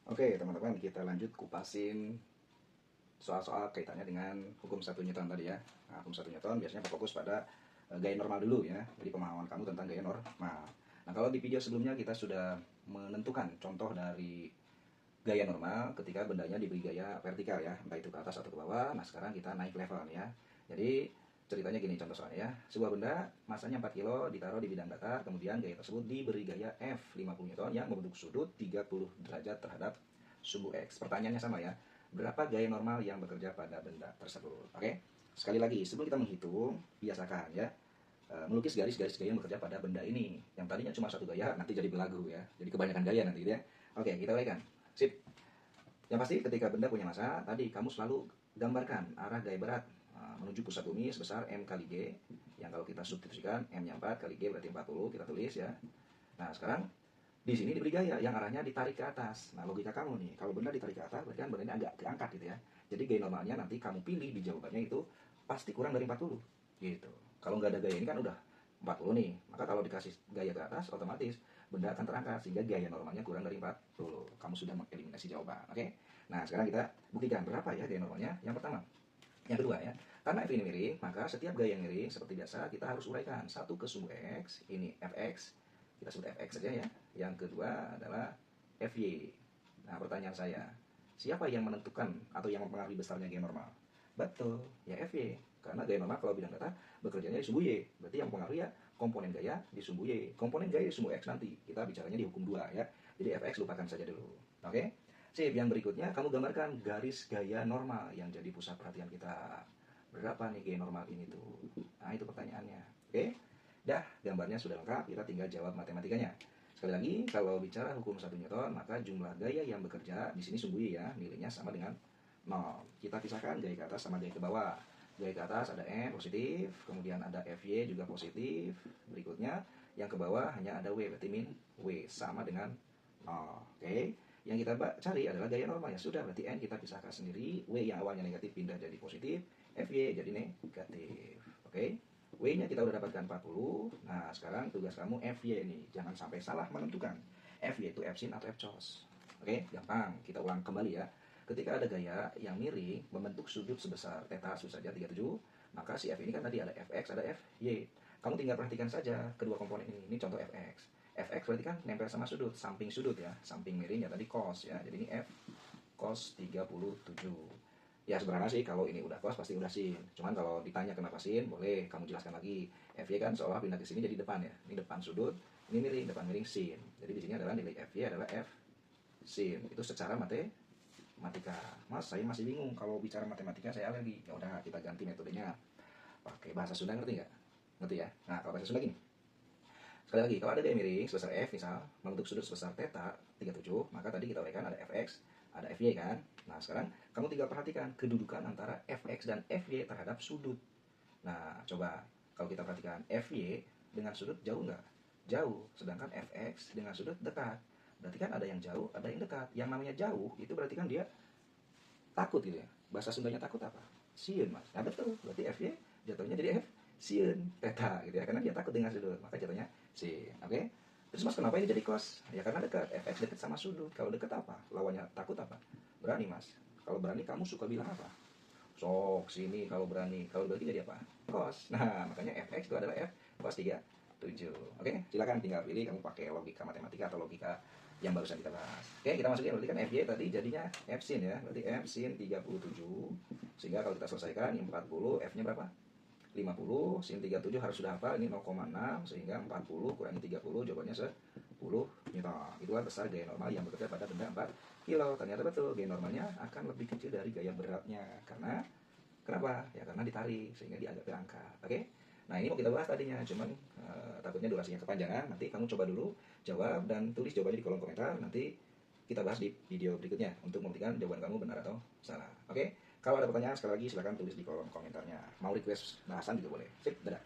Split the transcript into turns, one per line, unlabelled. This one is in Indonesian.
Oke, teman-teman, kita lanjut kupasin soal-soal kaitannya dengan hukum 1 Newton tadi ya. Nah, hukum 1 Newton biasanya berfokus pada gaya normal dulu ya. Jadi pemahaman kamu tentang gaya normal. Nah, kalau di video sebelumnya kita sudah menentukan contoh dari gaya normal ketika bendanya diberi gaya vertikal ya, entah itu ke atas atau ke bawah. Nah, sekarang kita naik level ya. Jadi ceritanya gini contoh soalnya ya. Sebuah benda masanya 4 kilo ditaruh di bidang datar, kemudian gaya tersebut diberi gaya F 50 Newton yang membentuk sudut 30 derajat terhadap sumbu X. Pertanyaannya sama ya. Berapa gaya normal yang bekerja pada benda tersebut? Oke. Sekali lagi, sebelum kita menghitung, biasakan ya melukis garis-garis gaya yang bekerja pada benda ini. Yang tadinya cuma satu gaya, nanti jadi belagu ya. Jadi kebanyakan gaya nanti gitu ya. Oke, kita uraikan. Sip. Yang pasti ketika benda punya massa, tadi kamu selalu gambarkan arah gaya berat menuju pusat bumi sebesar M kali G, yang kalau kita substitusikan M-nya 4 kali G berarti 40, kita tulis ya. Nah, sekarang di sini diberi gaya yang arahnya ditarik ke atas. Nah, logika kamu nih, kalau benda ditarik ke atas berarti kan benda ini agak keangkat gitu ya. Jadi gaya normalnya nanti kamu pilih di jawabannya itu pasti kurang dari 40 gitu. Kalau nggak ada gaya ini kan udah 40 nih, maka kalau dikasih gaya ke atas otomatis benda akan terangkat sehingga gaya normalnya kurang dari 40. Kamu sudah mengeliminasi jawaban. Oke. Nah, sekarang kita buktikan berapa ya gaya normalnya. Yang pertama. Yang kedua ya, karena F ini miring, maka setiap gaya yang miring seperti biasa kita harus uraikan. Satu ke sumbu X, ini Fx, kita sebut Fx saja ya. Yang kedua adalah Fy. Nah, pertanyaan saya, siapa yang menentukan atau yang mempengaruhi besarnya gaya normal? Betul, ya Fy. Karena gaya normal kalau bidang data bekerjanya di sumbu Y. Berarti yang mempengaruhi ya komponen gaya di sumbu Y. Komponen gaya di sumbu X nanti, kita bicaranya di hukum 2 ya. Jadi Fx lupakan saja dulu. Oke? Sip, yang berikutnya kamu gambarkan garis gaya normal yang jadi pusat perhatian kita. Berapa nih gaya normal ini tuh? Nah, itu pertanyaannya. Oke? Dah, gambarnya sudah lengkap, kita tinggal jawab matematikanya. Sekali lagi, kalau bicara hukum 1 Newton, maka jumlah gaya yang bekerja di sini sumbu Y ya, nilainya sama dengan 0. Kita pisahkan gaya ke atas sama gaya ke bawah. Gaya ke atas ada M positif, kemudian ada Fy juga positif. Berikutnya, yang ke bawah hanya ada W, berarti min W sama dengan 0. Oke? Yang kita cari adalah gaya normal. Ya sudah, berarti N kita pisahkan sendiri. W yang awalnya negatif pindah jadi positif, Fy jadi negatif. Oke? W-nya kita udah dapatkan 40. Nah, sekarang tugas kamu Fy ini. Jangan sampai salah menentukan. Fy itu F sin atau F cos. Oke? Gampang. Kita ulang kembali ya. Ketika ada gaya yang miring membentuk sudut sebesar theta saja 37, maka si F ini kan tadi ada Fx, ada Fy. Kamu tinggal perhatikan saja kedua komponen ini. Ini contoh Fx. Fx berarti kan nempel sama sudut, samping sudut ya. Samping miring ya tadi cos ya. Jadi ini F cos 37. Ya sebenarnya sih kalau ini udah cos pasti udah sin. Cuman kalau ditanya kenapa sin, boleh kamu jelaskan lagi. Fy kan seolah pindah ke sini jadi depan ya. Ini depan sudut, ini miring, depan miring sin. Jadi di sini adalah nilai Fy adalah F sin. Itu secara matematika. Mas, saya masih bingung kalau bicara matematika saya alergi. Ya udah kita ganti metodenya. Pakai bahasa Sunda, ngerti nggak? Ngerti ya? Nah, kalau bahasa Sunda gini. Sekali lagi, kalau ada gaya miring sebesar F misal, membentuk sudut sebesar theta 37, maka tadi kita uraikan ada Fx, ada Fy kan. Nah, sekarang kamu tinggal perhatikan kedudukan antara Fx dan Fy terhadap sudut. Nah, coba kalau kita perhatikan Fy dengan sudut jauh nggak? Jauh. Sedangkan Fx dengan sudut dekat. Berarti kan ada yang jauh, ada yang dekat. Yang namanya jauh itu berarti kan dia takut gitu ya. Bahasa Sundanya takut apa? Sieun, Mas. Nah, betul. Berarti Fy jatuhnya jadi F sieun theta gitu ya, karena dia takut dengan sudut, maka jatuhnya sin. Oke? Terus Mas, kenapa ini jadi cos? Ya karena dekat, Fx dekat sama sudut. Kalau dekat apa? Lawannya takut apa? Berani, Mas. Kalau berani kamu suka bilang apa? Sok sini kalau berani. Kalau berarti jadi apa? Cos. Nah, makanya Fx itu adalah F cos 37. Oke? Silakan tinggal pilih kamu pakai logika matematika atau logika yang barusan kita bahas. Oke, kita masukin berarti kan Fy tadi jadinya F sin ya. Berarti F sin 37. Sehingga kalau kita selesaikan ini 40, F-nya berapa? 50, sin 37 harus sudah hafal, ini 0,6, sehingga 40 kurangi 30, jawabannya 10 Newton. Itulah besar gaya normal yang bekerja pada benda 4 kilo. Ternyata betul, gaya normalnya akan lebih kecil dari gaya beratnya. Karena, kenapa? Ya karena ditarik, sehingga dia agak berangkat. Oke? Nah, ini mau kita bahas tadinya, cuman takutnya durasinya kepanjangan. Nanti kamu coba dulu, jawab, dan tulis jawabannya di kolom komentar. Nanti kita bahas di video berikutnya untuk membuktikan jawaban kamu benar atau salah. Oke? Kalau ada pertanyaan sekali lagi silahkan tulis di kolom komentarnya. Mau request bahasan juga boleh. Sip, dadah.